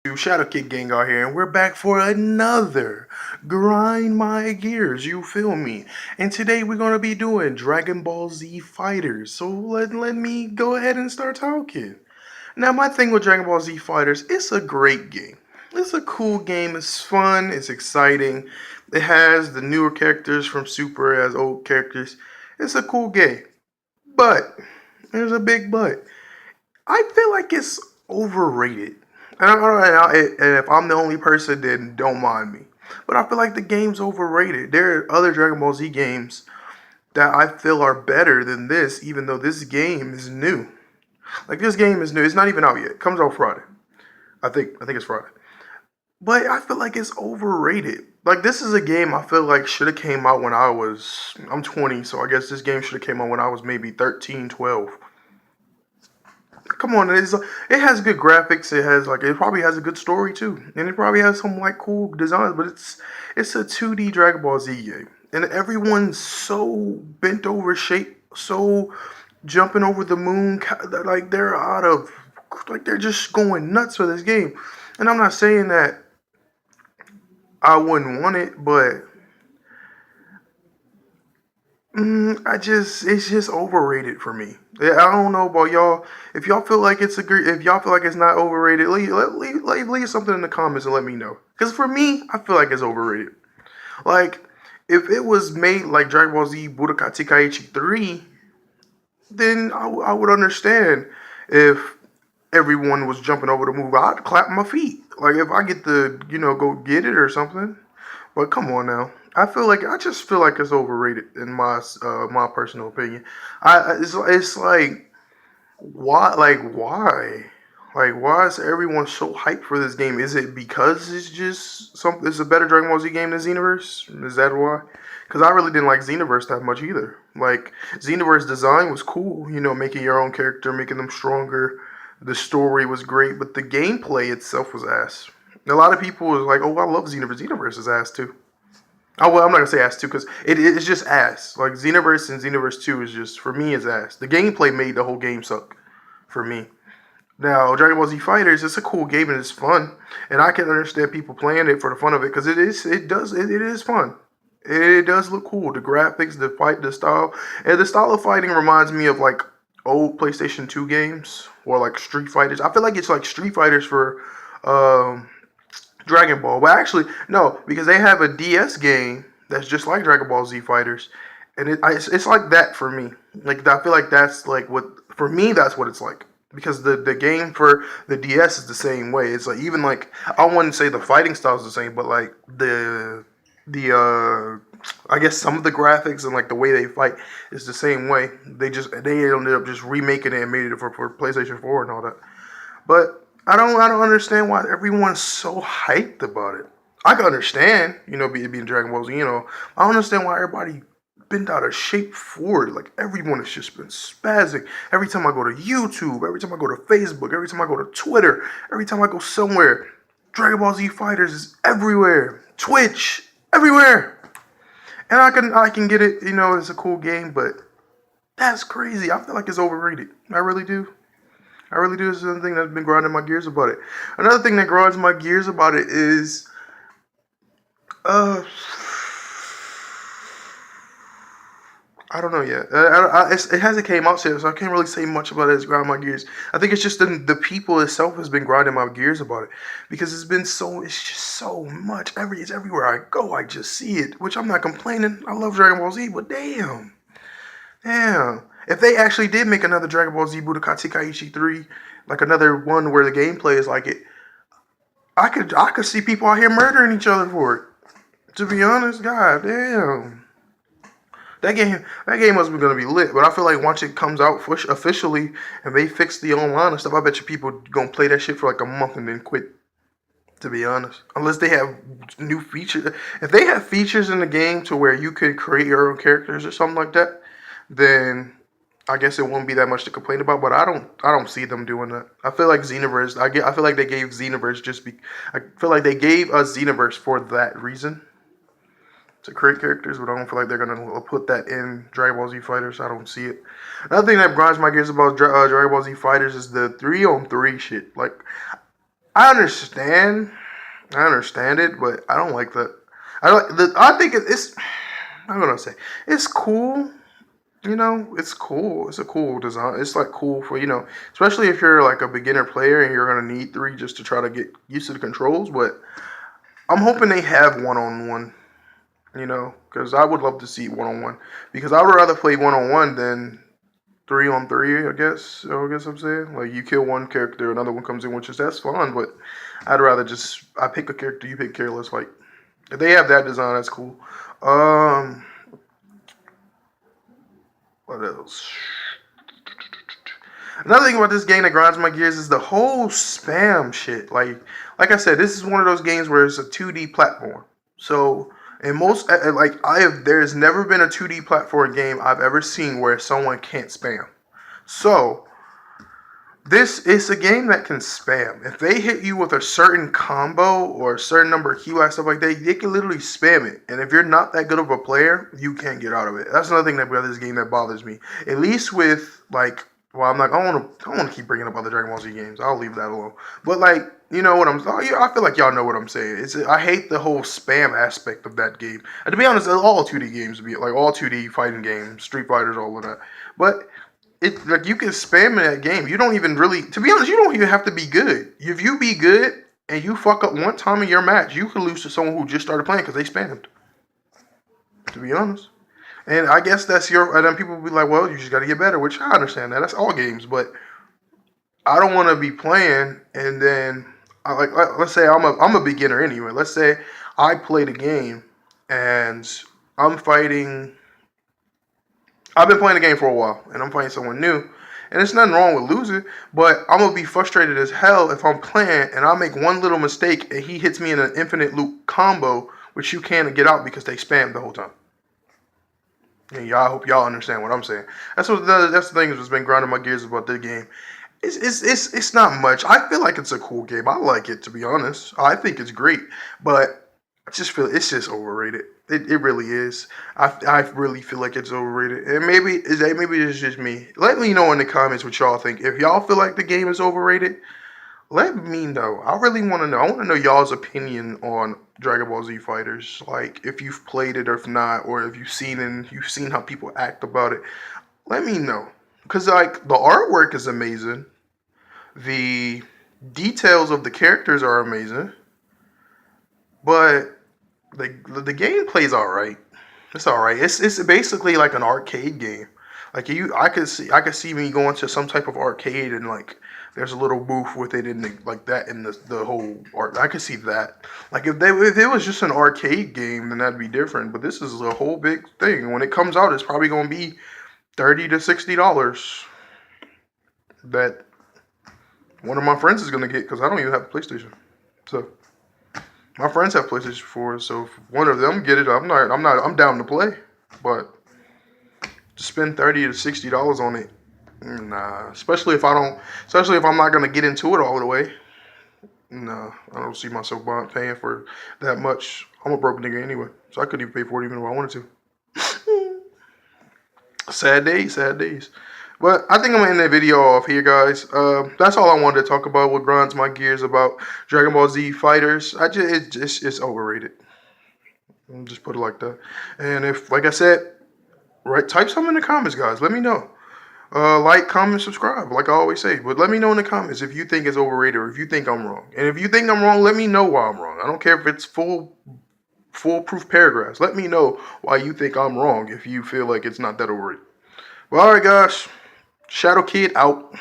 Shadow Kick Gang out here, and we're back for another Grind My Gears, you feel me? And today we're going to be doing Dragon Ball Z Fighters, so let me go ahead and start talking. Now, my thing with Dragon Ball Z Fighters, it's a great game. It's a cool game, it's fun, it's exciting. It has the newer characters from Super as old characters. It's a cool game. But, there's a big but. I feel like it's overrated. And if I'm the only person, then don't mind me. But I feel like the game's overrated. There are other Dragon Ball Z games that I feel are better than this, even though this game is new. Like this game is new. It's not even out yet. It comes out Friday. I think it's Friday. But I feel like it's overrated. Like this is a game I feel like should have came out when I'm 20, so I guess this game should have came out when I was maybe 13, 12. Come on, it has good graphics. It probably has a good story too, and it probably has some like cool designs. But it's a 2D Dragon Ball Z game, and everyone's so bent over shape, so jumping over the moon, like they're out of like they're just going nuts for this game. And I'm not saying that I wouldn't want it, but it's just overrated for me. Yeah, I don't know about y'all. If y'all feel like it's not overrated, leave something in the comments and let me know. Cause for me, I feel like it's overrated. Like if it was made like Dragon Ball Z Budokai Tenkaichi 3, then I would understand if everyone was jumping over the move. I'd clap my feet. Like if I get to go get it or something. But come on now. I just feel like it's overrated in my personal opinion. It's like why is everyone so hyped for this game? Is it because it's a better Dragon Ball Z game than Xenoverse? Is that why? Because I really didn't like Xenoverse that much either. Like Xenoverse design was cool, making your own character, making them stronger. The story was great, but the gameplay itself was ass. A lot of people was like, "Oh, I love Xenoverse. Xenoverse is ass too." Oh well, I'm not gonna say ass two because it's just ass. Like Xenoverse and Xenoverse Two is just for me is ass. The gameplay made the whole game suck for me. Now Dragon Ball Z Fighters, it's a cool game and it's fun, and I can understand people playing it for the fun of it because it is fun. It does look cool. The graphics, the style, and the style of fighting reminds me of like old PlayStation 2 games or like Street Fighters. I feel like it's like Street Fighters for um, Dragon Ball. But actually, no, because they have a DS game that's just like Dragon Ball Z Fighters, and it's like that for me. Like I feel like that's like what for me that's what it's like because the game for the DS is the same way. It's like even like I wouldn't say the fighting style is the same, but like the I guess some of the graphics and like the way they fight is the same way. They ended up just remaking it and made it for PlayStation 4 and all that. But I don't understand why everyone's so hyped about it. I can understand, being Dragon Ball Z, I don't understand why everybody bent out of shape for it. Like everyone has just been spazzing. Every time I go to YouTube, every time I go to Facebook, every time I go to Twitter, every time I go somewhere, Dragon Ball Z Fighters is everywhere. Twitch, everywhere. And I can get it, it's a cool game, but that's crazy. I feel like it's overrated. I really do. I really do. This is another thing that's been grinding my gears about it. Another thing that grinds my gears about it is, uh, I don't know yet. It hasn't came out yet, so I can't really say much about it. It's grinding my gears. I think it's just the people itself has been grinding my gears about it because it's just so much. It's everywhere I go, I just see it. Which I'm not complaining. I love Dragon Ball Z, but damn. If they actually did make another Dragon Ball Z Budokai Tenkaichi 3, like another one where the gameplay is like it, I could see people out here murdering each other for it. To be honest, god damn. That game must be gonna be lit, but I feel like once it comes out officially and they fix the online and stuff, I bet you people gonna play that shit for like a month and then quit. To be honest, unless they have new features, if they have features in the game to where you could create your own characters or something like that, then I guess it won't be that much to complain about, but I don't see them doing that. I feel like Xenoverse. I feel like they gave Xenoverse I feel like they gave us Xenoverse for that reason to create characters, but I don't feel like they're gonna put that in Dragon Ball Z Fighters. I don't see it. Another thing that grinds my gears about Dragon Ball Z Fighters is the 3-on-3 shit. Like I understand. I understand it, but I don't like that. I don't. I think it's. I'm gonna say it's cool. You know, it's cool. It's a cool design. It's like cool for especially if you're like a beginner player and you're gonna need three just to try to get used to the controls. But I'm hoping they have one on one. Because I would love to see one on one. Because I would rather play one on one than three on three. I guess I'm saying like you kill one character, another one comes in, which is that's fun. But I'd rather just I pick a character, you pick careless. Like if they have that design, that's cool. Um, what else? Another thing about this game that grinds my gears is the whole spam shit. Like I said, this is one of those games where it's a 2D platform. So, in most like there's never been a 2D platform game I've ever seen where someone can't spam. So, this is a game that can spam. If they hit you with a certain combo or a certain number of keyblocks, stuff like that, they can literally spam it. And if you're not that good of a player, you can't get out of it. That's another thing about this game that bothers me. At least with like, well, I'm like, I don't want to keep bringing up other Dragon Ball Z games. I'll leave that alone. But like, you know what I'm? Oh, yeah, I feel like y'all know what I'm saying. I hate the whole spam aspect of that game. And to be honest, all 2D games, be like all 2D fighting games, Street Fighters, all of that. But it like you can spam in that game. You don't even really, to be honest, you don't even have to be good. If you be good and you fuck up one time in your match, you could lose to someone who just started playing because they spammed. To be honest, and I guess that's and then people will be like, well, you just got to get better, which I understand that. That's all games, but I don't want to be playing and then let's say I'm a beginner anyway. Let's say I play the game and I'm fighting I've been playing the game for a while, and I'm fighting someone new. And there's nothing wrong with losing, but I'm gonna be frustrated as hell if I'm playing and I make one little mistake and he hits me in an infinite loop combo, which you can't get out because they spam the whole time. And y'all, I hope y'all understand what I'm saying. That's the thing that's been grinding my gears about this game. It's not much. I feel like it's a cool game. I like it, to be honest. I think it's great, but I just feel it's just overrated. It really is. I really feel like it's overrated. And maybe it's just me. Let me know in the comments what y'all think. If y'all feel like the game is overrated, let me know. I really want to know. I want to know y'all's opinion on Dragon Ball Z Fighters. Like if you've played it or if not, or if you've seen how people act about it. Let me know. Cause like the artwork is amazing. The details of the characters are amazing. But the gameplay's all right. It's all right. It's basically like an arcade game. Like I could see me going to some type of arcade and like there's a little booth with it in like that in the whole art. I could see that. Like if it was just an arcade game, then that'd be different. But this is a whole big thing. When it comes out, it's probably gonna be $30 to $60 that one of my friends is gonna get because I don't even have a PlayStation. So my friends have PlayStation 4, so if one of them get it, I'm down to play. But to spend $30 to $60 on it, nah. Especially if I'm not gonna get into it all the way. Nah, I don't see myself paying for that much. I'm a broke nigga anyway, so I couldn't even pay for it even if I wanted to. Sad days, sad days. But I think I'm gonna end that video off here, guys. That's all I wanted to talk about. What grinds my gears about Dragon Ball Z Fighters. It's overrated. I'll just put it like that. And if, like I said, right, type something in the comments, guys. Let me know. Like, comment, subscribe, like I always say. But let me know in the comments if you think it's overrated or if you think I'm wrong. And if you think I'm wrong, let me know why I'm wrong. I don't care if it's foolproof paragraphs. Let me know why you think I'm wrong if you feel like it's not that overrated. Well, all right, guys. Shadow Kid out.